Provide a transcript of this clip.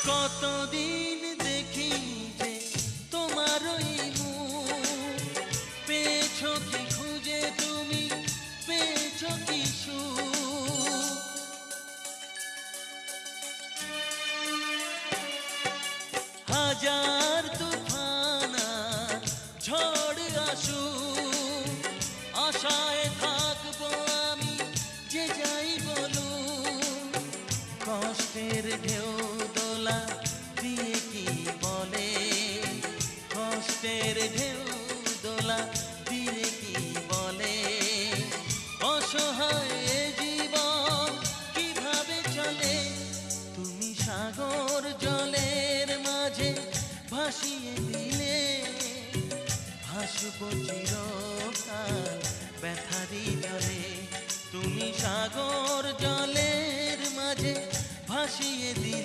কতদিন দেখিনি যে তোমার ওই মুখ, পেয়েছো কি খুঁজে তুমি, পেয়েছো কি সুখ? হাজার তুফান আর ঝড় আসুক, আশায় থাকবো আমি যে যাই বলুক। কষ্টের ঢেউ দোলা দিয়ে কি বলে, কষ্টের ঢেউ দোলা দিয়ে কি বলে, অসহায় এ জীবন কিভাবে চলে। তুমি সাগর জলের মাঝে ভাসিয়ে দিলে, ভাসবো চিরকাল ব্যথারি জলে। তুমি সাগর জলের মাঝে ভাসিয়ে দিলে,